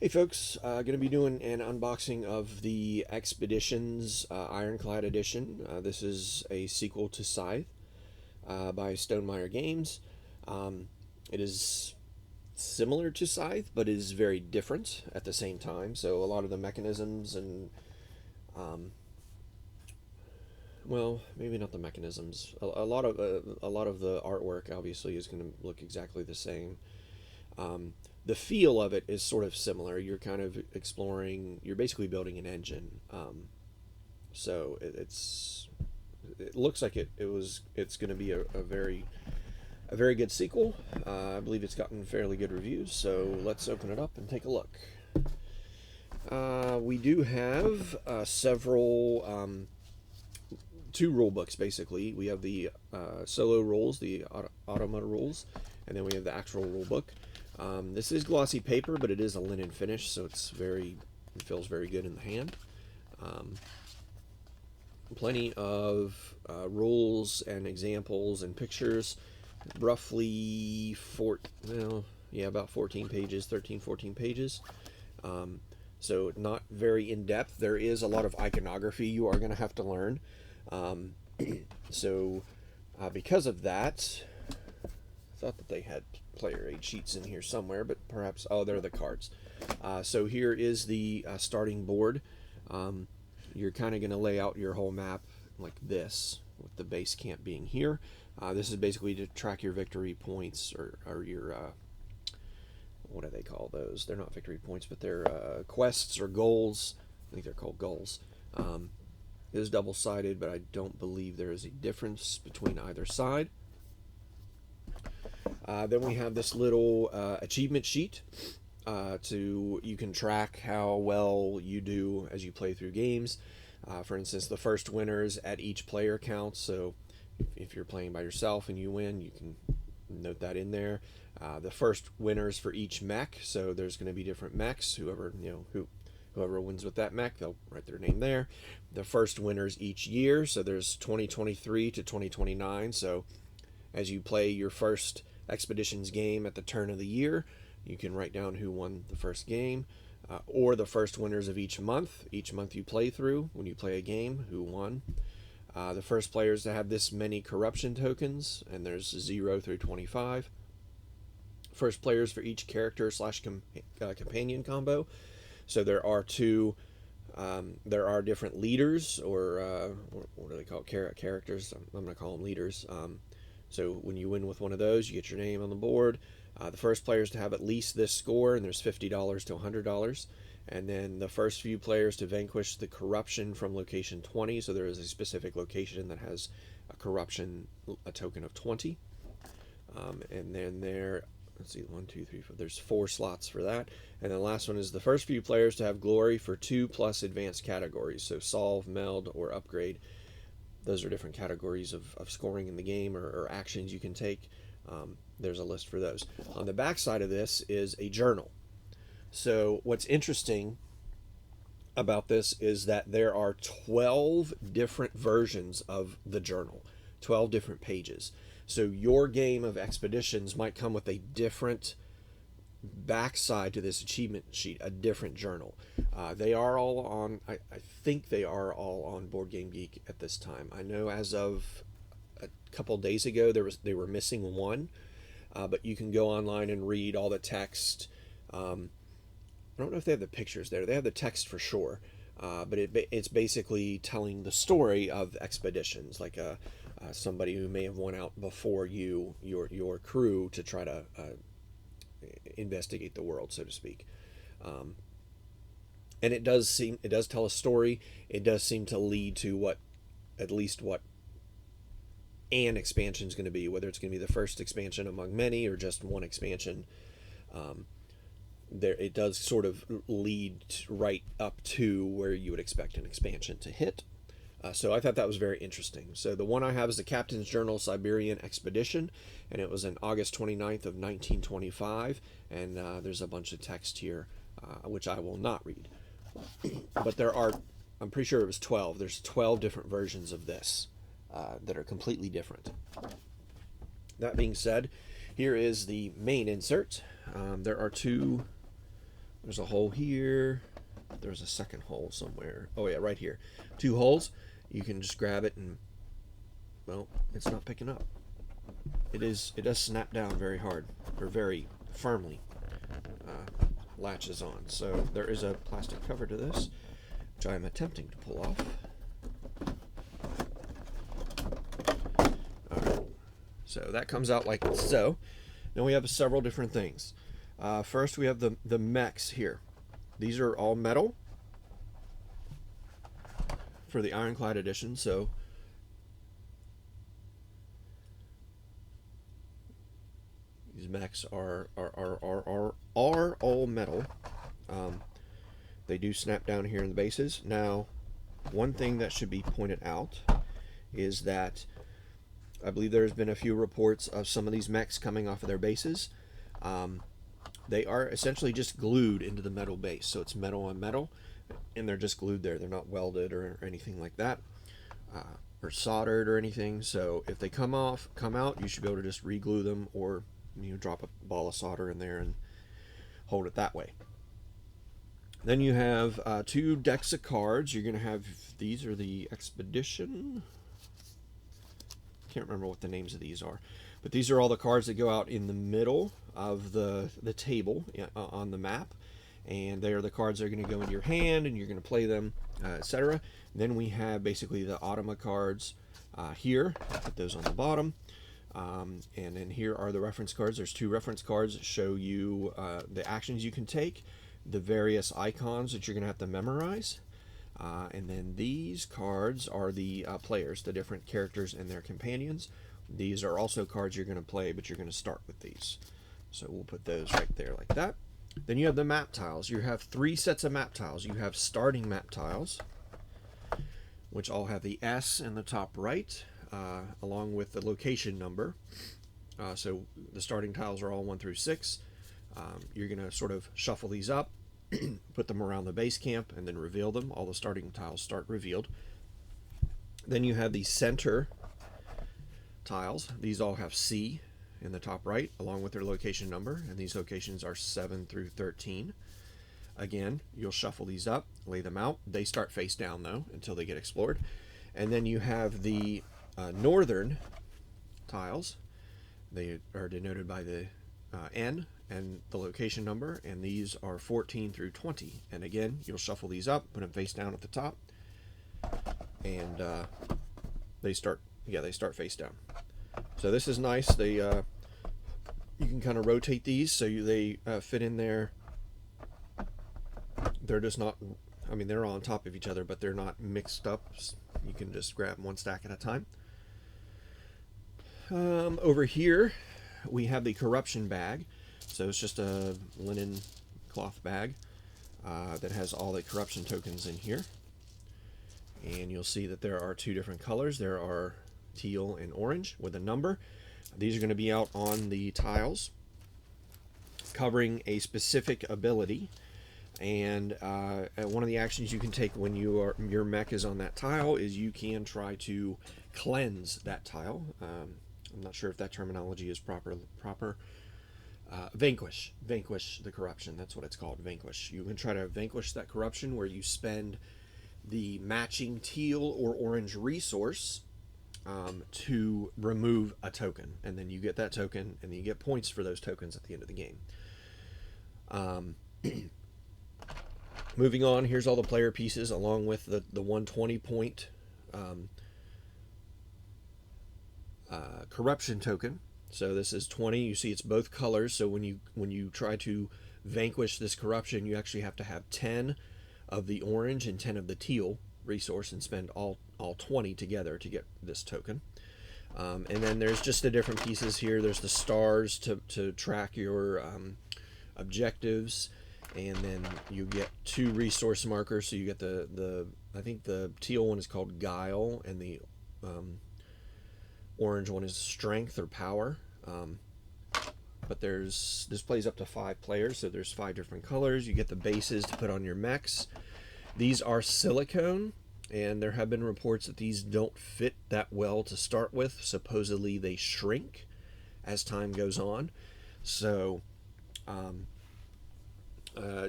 Hey folks, going to be doing an unboxing of the Expeditions Ironclad Edition. This is a sequel to Scythe by Stonemaier Games. It is similar to Scythe, but is very different at the same time. So a lot of the mechanisms and, um, well, maybe not the mechanisms. A lot of the artwork obviously is going to look exactly the same. Um, the feel of it is sort of similar. You're kind of exploring. You're basically building an engine. So it's it looks like it's going to be a very good sequel. I believe it's gotten fairly good reviews. So let's open it up and take a look. We do have several two rule books basically. We have the solo rules, the automata rules, and then we have the actual rule book. This is glossy paper, but it is a linen finish, so it feels very good in the hand. Um, Plenty of rules and examples and pictures. Roughly about 14 pages, 13, 14 pages. Um, so not very in depth. There is a lot of iconography you are going to have to learn. Um, so because of that, I thought that they had player aid sheets in here somewhere, but perhaps, oh, they're the cards. So here is the starting board. You're kind of going to lay out your whole map like this, with the base camp being here. This is basically to track your victory points, or your, what do they call those? They're not victory points, but they're quests or goals. I think they're called goals. It is double-sided, but I don't believe there is a difference between either side. Then we have this little achievement sheet. You can track how well you do as you play through games. For instance, the first winners at each player counts. So if you're playing by yourself and you win, you can note that in there. The first winners for each mech. So there's going to be different mechs. Whoever wins with that mech, they'll write their name there. The first winners each year. So there's 2023 to 2029. So as you play your first Expeditions game at the turn of the year, you can write down who won the first game, or the first winners of each month you play through. When you play a game, who won. The first players to have this many corruption tokens, and there's 0 through 25. First players for each character / companion combo. So there are there are different leaders, or what do they call it? Characters. I'm going to call them leaders. So when you win with one of those, you get your name on the board. The first players to have at least this score, and there's $50 to $100. And then the first few players to vanquish the corruption from location 20. So there is a specific location that has a corruption, a token of 20. And then let's see, 1, 2, 3, 4. There's 4 slots for that. And then the last one is the first few players to have glory for 2+ advanced categories. So solve, meld, or upgrade. Those are different categories of scoring in the game, or actions you can take. There's a list for those. On the back side of this is a journal. So what's interesting about this is that there are 12 different versions of the journal, 12 different pages. So your game of Expeditions might come with a different backside to this achievement sheet, a different journal. They are all on, I think they are all on Board Game Geek at this time. I know as of a couple days ago they were missing one, but you can go online and read all the text. I don't know if they have the pictures there. They have the text for sure, but it's basically telling the story of Expeditions, like somebody who may have won out before your crew to try to investigate the world, so to speak. And it does tell a story. It does seem to lead to what an expansion is going to be, whether it's going to be the first expansion among many or just one expansion. It does sort of lead right up to where you would expect an expansion to hit. So I thought that was very interesting. So the one I have is the Captain's Journal Siberian Expedition, and it was on August 29th of 1925, and there's a bunch of text here, which I will not read. But I'm pretty sure it was 12. There's 12 different versions of this that are completely different. That being said, here is the main insert. There are two There's a hole here. There's a second hole somewhere. Oh yeah, right here. 2 holes. You can just grab it and, well, it's not picking up. It does snap down very hard, or very firmly. Latches on. So there is a plastic cover to this, which I am attempting to pull off. Alright. So that comes out like so. Then we have several different things. First we have the mechs here. These are all metal for the Ironclad edition, so these mechs are all metal. They do snap down here in the bases. Now, one thing that should be pointed out is that I believe there's been a few reports of some of these mechs coming off of their bases. They are essentially just glued into the metal base, so it's metal on metal, and they're just glued there. They're not welded or anything like that, or soldered or anything. So if they come out, you should be able to just re-glue them, or drop a ball of solder in there and hold it that way. Then you have 2 decks of cards. You're going to have, these are the Expedition. Can't remember what the names of these are, but these are all the cards that go out in the middle of the table on the map, and they are the cards that are going to go in your hand, and you're going to play them, etc. Then we have basically the Automa cards here. Put those on the bottom. And then here are the reference cards. There's 2 reference cards that show you the actions you can take, the various icons that you're going to have to memorize. And then these cards are the players, the different characters and their companions. These are also cards you're going to play, but you're going to start with these. So we'll put those right there like that. Then you have the map tiles. You have 3 sets of map tiles. You have starting map tiles, which all have the S in the top right, along with the location number. So the starting tiles are all 1 through 6. You're going to sort of shuffle these up, put them around the base camp, and then reveal them. All the starting tiles start revealed. Then you have the center tiles. These all have C in the top right, along with their location number, and these locations are 7 through 13. Again, you'll shuffle these up, lay them out. They start face down, though, until they get explored. And then you have the northern tiles. They are denoted by the N and the location number, and these are 14 through 20. And again, you'll shuffle these up, put them face down at the top, and they start face down. So this is nice. They you can kind of rotate these so they fit in there. They're just not, I mean, they're on top of each other, but they're not mixed up. You can just grab 1 stack at a time. Over here we have the corruption bag. So it's just a linen cloth bag that has all the corruption tokens in here. And you'll see that there are 2 different colors. There are teal and orange with a number. These are going to be out on the tiles, covering a specific ability. And one of the actions you can take when your mech is on that tile is you can try to cleanse that tile. I'm not sure if that terminology is proper. Vanquish the corruption. That's what it's called, vanquish. You can try to vanquish that corruption, where you spend the matching teal or orange resource to remove a token, and then you get that token, and then you get points for those tokens at the end of the game. Moving on, here's all the player pieces along with the 120 point corruption token. So this is 20. You see it's both colors. So when you try to vanquish this corruption, you actually have to have 10 of the orange and 10 of the teal resource, and spend all 20 together to get this token. And then there's just the different pieces here. There's the stars to track your objectives, and then you get 2 resource markers. So you get the I think the teal one is called Guile, and the orange one is Strength or Power. But this plays up to 5 players, so there's 5 different colors. You get the bases to put on your mechs. These are silicone, and there have been reports that these don't fit that well to start with. Supposedly they shrink as time goes on. So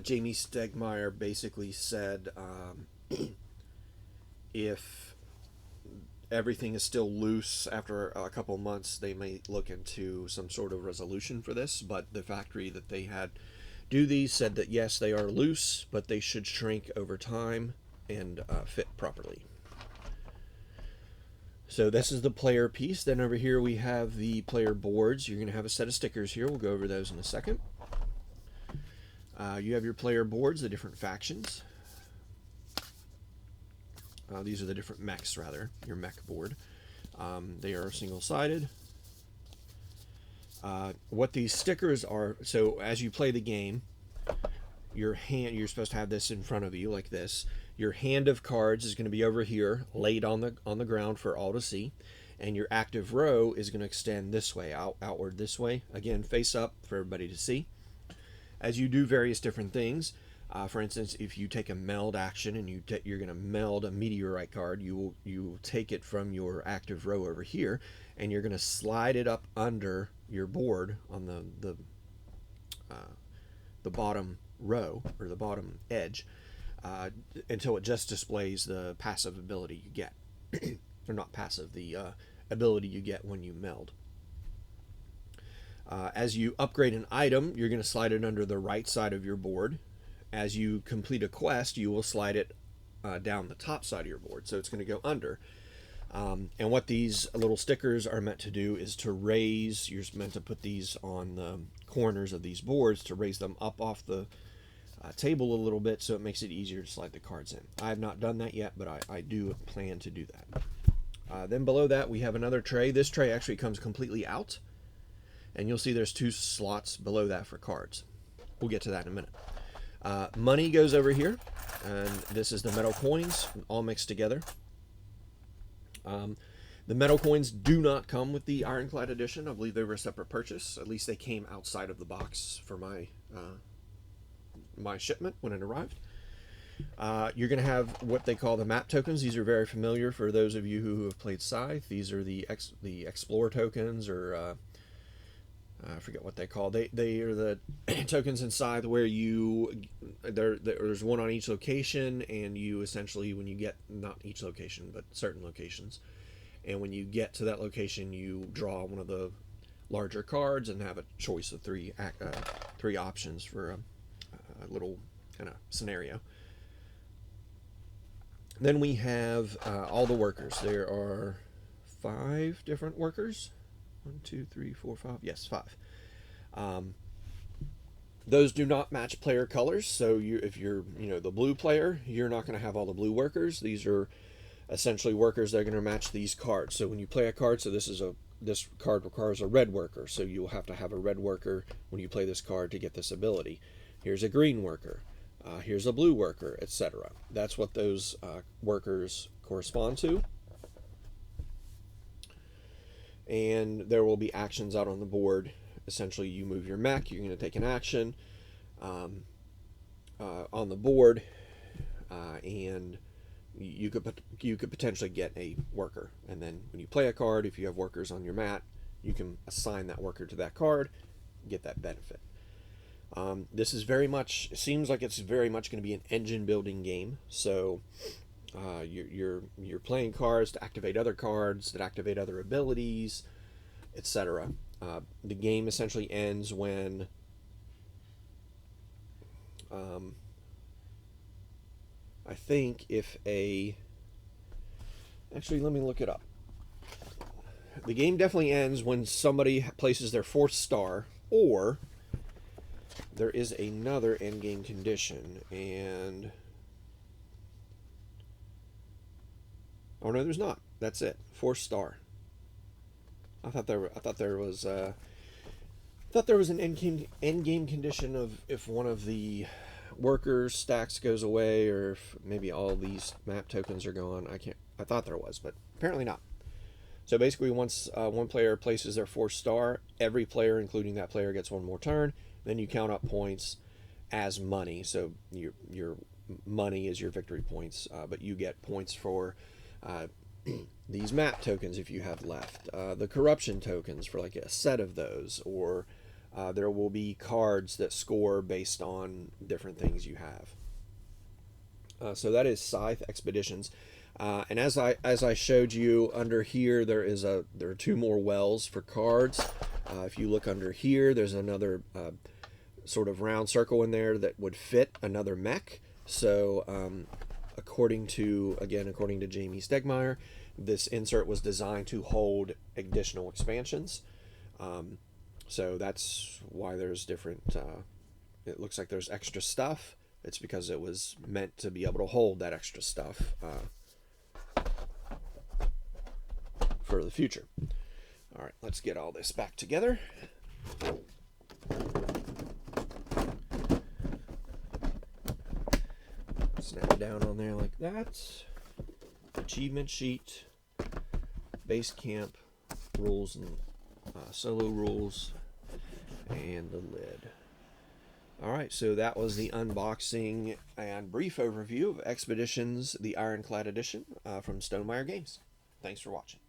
Jamie Stegmaier basically said if everything is still loose after a couple months, they may look into some sort of resolution for this. But the factory that they had do these said that yes, they are loose, but they should shrink over time and fit properly. So this is the player piece. Then over here we have the player boards. You're going to have a set of stickers here. We'll go over those in a second. You have your player boards, the different factions. These are the different mechs, rather, your mech board. They are single-sided. What these stickers are, so as you play the game, you're supposed to have this in front of you like this. Your hand of cards is going to be over here, laid on the ground for all to see, and your active row is going to extend this way, outward this way. Again, face up for everybody to see. As you do various different things, for instance, if you take a meld action and you're going to meld a meteorite card, you will take it from your active row over here, and you're going to slide it up under your board on the bottom row or the bottom edge until it just displays the passive ability you get, or not passive, the ability you get when you meld. As you upgrade an item, you're going to slide it under the right side of your board. As you complete a quest, you will slide it down the top side of your board, so it's going to go under. And what these little stickers are meant to do is to raise, you're meant to put these on the corners of these boards to raise them up off the table a little bit, so it makes it easier to slide the cards in. I have not done that yet, but I do plan to do that. Then below that, we have another tray. This tray actually comes completely out, and you'll see there's 2 slots below that for cards. We'll get to that in a minute. Money goes over here, and this is the metal coins all mixed together. The metal coins do not come with the Ironclad edition. I believe they were a separate purchase. At least they came outside of the box for my my shipment when it arrived. You're going to have what they call the map tokens. These are very familiar for those of you who have played Scythe. These are the Explorer tokens, or I forget what they call. They are the tokens in Scythe where there's one on each location, and you essentially, when you get, not each location, but certain locations, and when you get to that location, you draw one of the larger cards and have a choice of three options for a little kind of scenario. Then we have all the workers. There are 5 different workers. 1, 2, 3, 4, 5. Yes, 5. Those do not match player colors. So if you're the blue player, you're not going to have all the blue workers. These are essentially workers that are going to match these cards. So when you play a card, so this card requires a red worker. So you'll have to have a red worker when you play this card to get this ability. Here's a green worker. Here's a blue worker, etc. That's what those workers correspond to. And there will be actions out on the board. Essentially, you move your mech, you're going to take an action on the board, and you could potentially get a worker. And then when you play a card, if you have workers on your mat, you can assign that worker to that card, get that benefit. This is seems like it's very much going to be an engine building game. So you're playing cards to activate other cards, that activate other abilities, etc. The game essentially ends when I think actually, let me look it up. The game definitely ends when somebody places their 4th star, or there is another endgame condition, and oh no, there's not. That's it. 4th star. I thought there was an endgame condition of if one of the workers stacks goes away, or if maybe all these map tokens are gone. I thought there was, but apparently not. So basically, once one player places their 4th star, every player, including that player, gets one more turn. Then you count up points as money. So your money is your victory points, but you get points for these map tokens if you have left. The corruption tokens for like a set of those, or there will be cards that score based on different things you have. So that is Scythe Expeditions. And as I showed you under here, there are two more wells for cards. If you look under here, there's another sort of round circle in there that would fit another mech. So according to Jamie Stegmaier, this insert was designed to hold additional expansions. So that's why there's different. It looks like there's extra stuff. It's because it was meant to be able to hold that extra stuff for the future. All right, let's get all this back together. Snap it down on there like that. Achievement sheet, base camp, rules and solo rules, and the lid. Alright, so that was the unboxing and brief overview of Expeditions, the Ironclad Edition from Stonemaier Games. Thanks for watching.